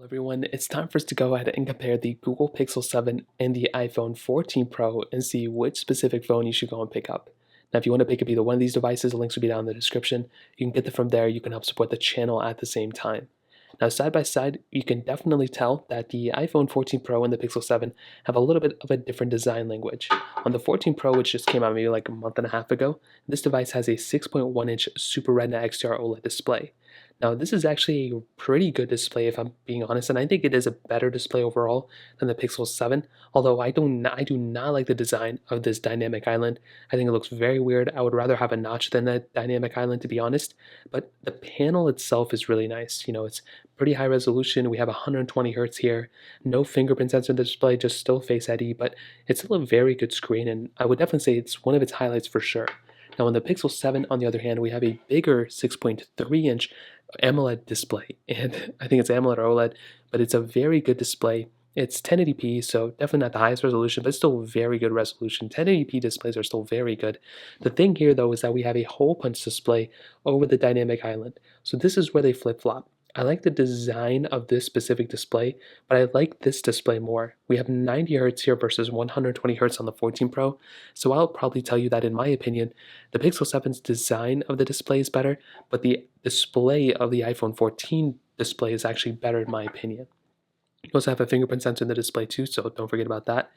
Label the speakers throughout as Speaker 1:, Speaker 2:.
Speaker 1: Well, everyone, it's time for us to go ahead and compare the Google Pixel 7 and the iPhone 14 Pro and see which specific phone you should go and pick up. Now, if you want to pick up either one of these devices, the links will be down in the description. You can get them from there. You can help support the channel at the same time. Now, side by side, you can definitely tell that the iPhone 14 Pro and the Pixel 7 have a little bit of a different design language. On the 14 Pro, which just came out maybe like a month and a half ago, this device has a 6.1-inch Super Retina XDR OLED display. Now, this is actually a pretty good display if I'm being honest, and I think it is a better display overall than the Pixel 7, although I do not like the design of this dynamic island. I think it looks very weird. I would rather have a notch than a dynamic island, to be honest, but the panel itself is really nice. It's pretty high resolution. We have 120 hertz here, no fingerprint sensor in the display, just still Face ID, but it's still a very good screen, and I would definitely say it's one of its highlights for sure. Now, on the Pixel 7, on the other hand, we have a bigger 6.3-inch AMOLED display, and I think it's AMOLED or OLED, but it's a very good display. It's 1080p, so definitely not the highest resolution, but still very good resolution. 1080p displays are still very good. The thing here, though, is that we have a hole punch display over the dynamic island. So this is where they flip-flop. I like the design of this specific display, but I like this display more. We have 90 Hz here versus 120 Hz on the 14 Pro, so I'll probably tell you that in my opinion, the Pixel 7's design of the display is better, but the display of the iPhone 14 display is actually better in my opinion. You also have a fingerprint sensor in the display too, so don't forget about that.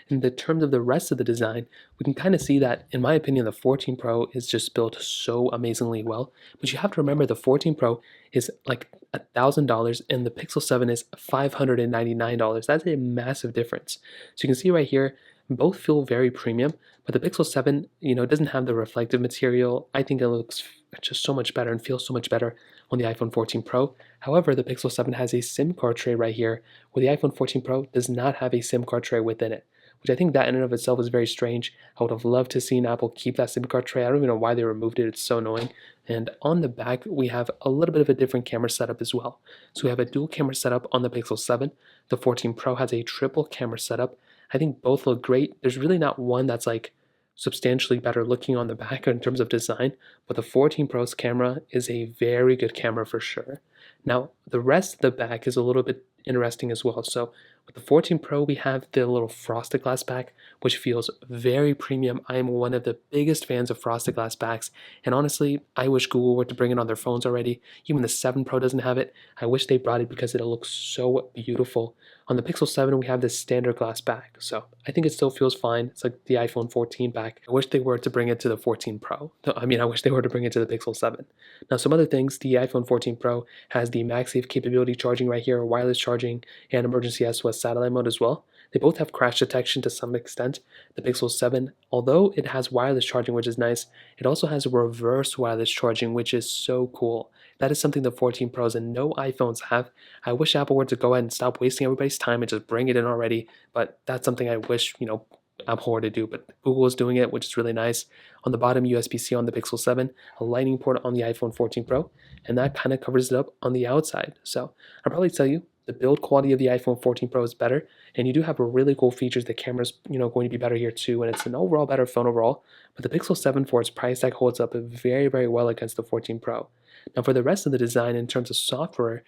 Speaker 1: In the terms of the rest of the design, we can kind of see that, in my opinion, the 14 Pro is just built so amazingly well. But you have to remember the 14 Pro is like $1,000 and the Pixel 7 is $599. That's a massive difference. So you can see right here, both feel very premium, but the Pixel 7, doesn't have the reflective material. I think it looks just so much better and feels so much better on the iPhone 14 Pro. However, the Pixel 7 has a SIM card tray right here, where the iPhone 14 Pro does not have a SIM card tray within it, which I think that in and of itself is very strange. I would have loved to seen Apple keep that SIM card tray. I don't even know why they removed it. It's so annoying. And on the back, we have a little bit of a different camera setup as well. So we have a dual camera setup on the Pixel 7. The 14 Pro has a triple camera setup. I think both look great. There's really not one that's like substantially better looking on the back in terms of design, but the 14 Pro's camera is a very good camera for sure. Now, the rest of the back is a little bit interesting as well. So with the 14 Pro, we have the little frosted glass back, which feels very premium. I am one of the biggest fans of frosted glass backs, and honestly, I wish Google were to bring it on their phones already. Even the 7 Pro doesn't have it. I wish they brought it because it looks so beautiful. On the Pixel 7, we have this standard glass back, so I think it still feels fine. It's like the iPhone 14 back. I wish they were to bring it to the 14 Pro. I wish they were to bring it to the Pixel 7. Now, some other things, the iPhone 14 Pro has the MagSafe capability charging right here, wireless charging, and emergency SOS satellite mode as well. They both have crash detection to some extent. The Pixel 7, although it has wireless charging, which is nice, it also has reverse wireless charging, which is so cool. That is something the 14 Pros and no iPhones have. I wish Apple were to go ahead and stop wasting everybody's time and just bring it in already, but that's something I wish, Apple were to do, but Google is doing it, which is really nice. On the bottom, USB-C on the Pixel 7, a lightning port on the iPhone 14 Pro, and that kind of covers it up on the outside. So I'll probably tell you, the build quality of the iPhone 14 Pro is better, and you do have really cool features. The camera's, going to be better here too, and it's an overall better phone overall. But the Pixel 7 for its price tag holds up very, very well against the 14 Pro. Now for the rest of the design in terms of software,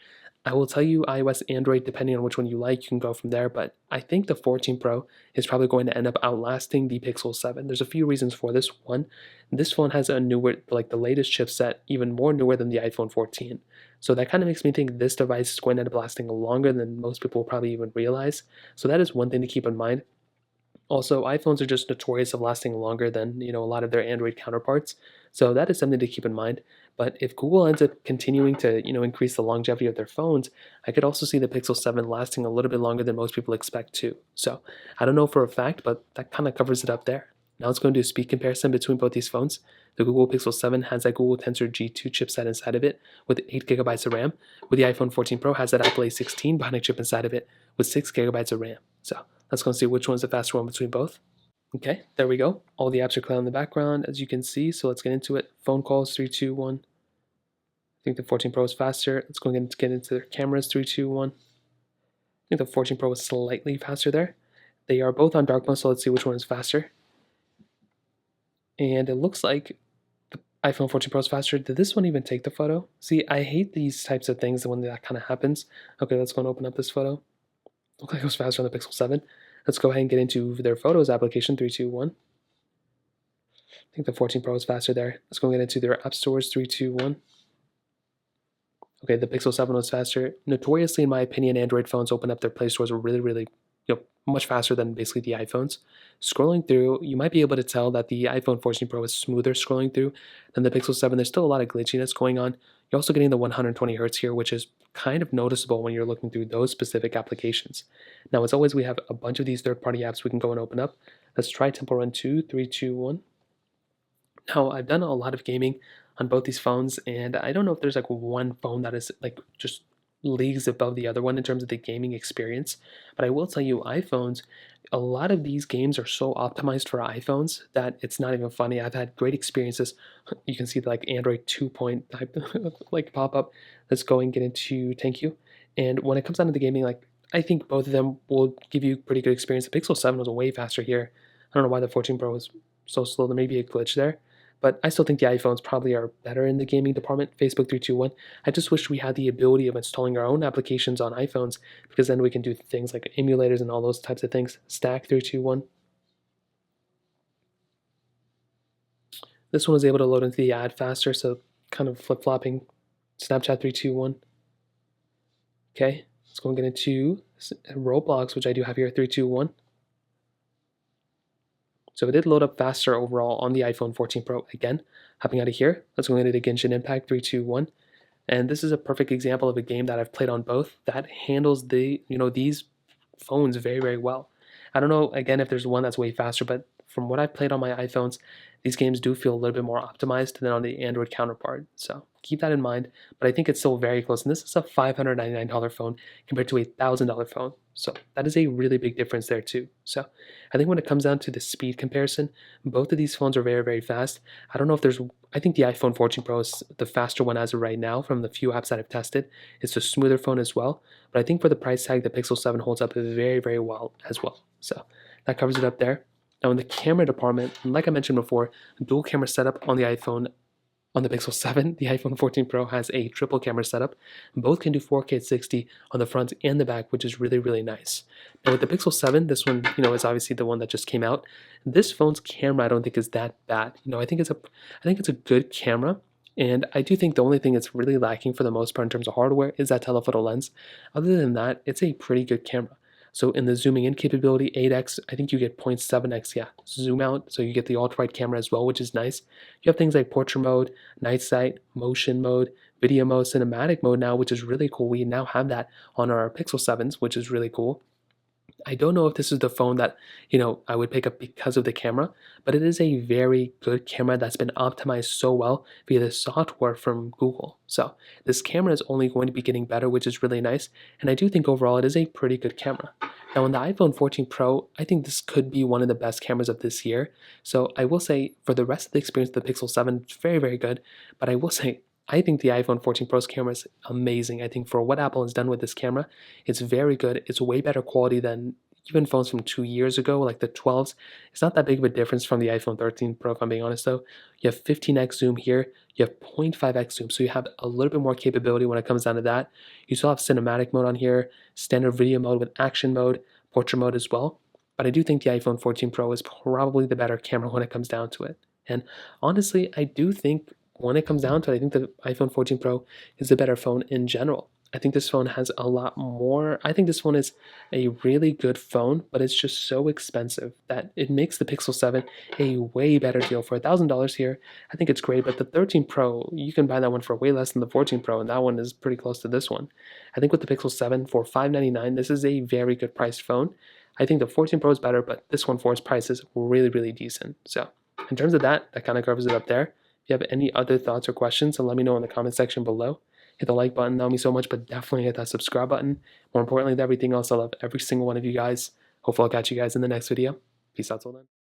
Speaker 1: I will tell you iOS, Android, depending on which one you like, you can go from there, but I think the 14 Pro is probably going to end up outlasting the Pixel 7. There's a few reasons for this. One, this phone has a newer, like the latest chipset, even more newer than the iPhone 14. So that kind of makes me think this device is going to end up lasting longer than most people will probably even realize. So that is one thing to keep in mind. Also, iPhones are just notorious of lasting longer than, a lot of their Android counterparts. So that is something to keep in mind. But if Google ends up continuing to, increase the longevity of their phones, I could also see the Pixel 7 lasting a little bit longer than most people expect too. So I don't know for a fact, but that kind of covers it up there. Now let's go into a speed comparison between both these phones. The Google Pixel 7 has that Google Tensor G2 chipset inside of it with 8 gigabytes of RAM, where the iPhone 14 Pro has that Apple A16 bionic chip inside of it with 6 gigabytes of RAM. So let's go and see which one's the faster one between both. Okay, there we go. All the apps are clear in the background, as you can see, so let's get into it. Phone calls, 3, 2, 1. I think the 14 Pro is faster. Let's go and get into their cameras, 3, 2, 1. I think the 14 Pro is slightly faster there. They are both on dark mode, so let's see which one is faster. And it looks like the iPhone 14 Pro is faster. Did this one even take the photo? See, I hate these types of things when that kind of happens. Okay, let's go and open up this photo. Looks like it was faster on the Pixel 7. Let's go ahead and get into their Photos application. 3, 2, 1. I think the 14 Pro is faster there. Let's go and get into their App Stores. 3, 2, 1. Okay, the Pixel 7 was faster. Notoriously, in my opinion, Android phones open up their Play Stores really, much faster than basically the iPhones. Scrolling through, you might be able to tell that the iPhone 14 Pro is smoother scrolling through than the Pixel 7. There's still a lot of glitchiness going on. You're also getting the 120 hertz here, which is kind of noticeable when you're looking through those specific applications. Now, as always, we have a bunch of these third-party apps we can go and open up. Let's try Temple Run 2, 3, 2, 1. Now, I've done a lot of gaming on both these phones, and I don't know if there's like one phone that is like just leagues above the other one in terms of the gaming experience. But I will tell you, iPhones, a lot of these games are so optimized for iPhones that it's not even funny. I've had great experiences. You can see the, like Android 2 point type like pop up. Let's go and get into thank you. And when it comes down to the gaming, like I think both of them will give you pretty good experience. The Pixel 7 was way faster here. I don't know why the 14 Pro was so slow. There may be a glitch there. But I still think the iPhones probably are better in the gaming department. Facebook 321. I just wish we had the ability of installing our own applications on iPhones because then we can do things like emulators and all those types of things. Stack 321. This one was able to load into the ad faster, so kind of flip-flopping. Snapchat 321. Okay, let's go and get into Roblox, which I do have here, 321. So it did load up faster overall on the iPhone 14 Pro. Again, hopping out of here, let's go into the Genshin Impact 321. And this is a perfect example of a game that I've played on both that handles these phones very well. I don't know again if there's one that's way faster, but from what I've played on my iPhones, these games do feel a little bit more optimized than on the Android counterpart. So keep that in mind. But I think it's still very close. And this is a $599 phone compared to a $1,000 phone. So that is a really big difference there too. So I think when it comes down to the speed comparison, both of these phones are very fast. I don't know if there's, I think the iPhone 14 Pro is the faster one as of right now from the few apps that I've tested. It's a smoother phone as well. But I think for the price tag, the Pixel 7 holds up very well as well. So that covers it up there. Now in the camera department, like I mentioned before, dual camera setup on the iPhone. On the Pixel 7, the iPhone 14 Pro has a triple camera setup. Both can do 4K at 60 on the front and the back, which is really nice. Now with the Pixel 7, this one, is obviously the one that just came out. This phone's camera I don't think is that bad. I think it's a good camera. And I do think the only thing it's really lacking for the most part in terms of hardware is that telephoto lens. Other than that, it's a pretty good camera. So in the zooming in capability, 8x, I think you get 0.7x, zoom out. So you get the ultra-wide camera as well, which is nice. You have things like portrait mode, night sight, motion mode, video mode, cinematic mode now, which is really cool. We now have that on our Pixel 7s, which is really cool. I don't know if this is the phone that, I would pick up because of the camera, but it is a very good camera that's been optimized so well via the software from Google. So this camera is only going to be getting better, which is really nice. And I do think overall it is a pretty good camera. Now on the iPhone 14 Pro, I think this could be one of the best cameras of this year. So I will say for the rest of the experience, the Pixel 7 is very good. But I will say, I think the iPhone 14 Pro's camera is amazing. I think for what Apple has done with this camera, it's very good. It's way better quality than even phones from 2 years ago, like the 12s. It's not that big of a difference from the iPhone 13 Pro, if I'm being honest though. You have 15x zoom here, you have 0.5x zoom, so you have a little bit more capability when it comes down to that. You still have cinematic mode on here, standard video mode with action mode, portrait mode as well. But I do think the iPhone 14 Pro is probably the better camera when it comes down to it. And honestly, I do think when it comes down to it, I think the iPhone 14 Pro is the better phone in general. I think this phone has a lot more. I think this phone is a really good phone, but it's just so expensive that it makes the Pixel 7 a way better deal. For $1,000 here, I think it's great, but the 13 Pro, you can buy that one for way less than the 14 Pro, and that one is pretty close to this one. I think with the Pixel 7 for $599, this is a very good priced phone. I think the 14 Pro is better, but this one for its price is really decent. So in terms of that kind of covers it up there. If you have any other thoughts or questions, then let me know in the comment section below. Hit the like button, that would mean so much, but definitely hit that subscribe button. More importantly than everything else, I love every single one of you guys. Hopefully I'll catch you guys in the next video. Peace out till then.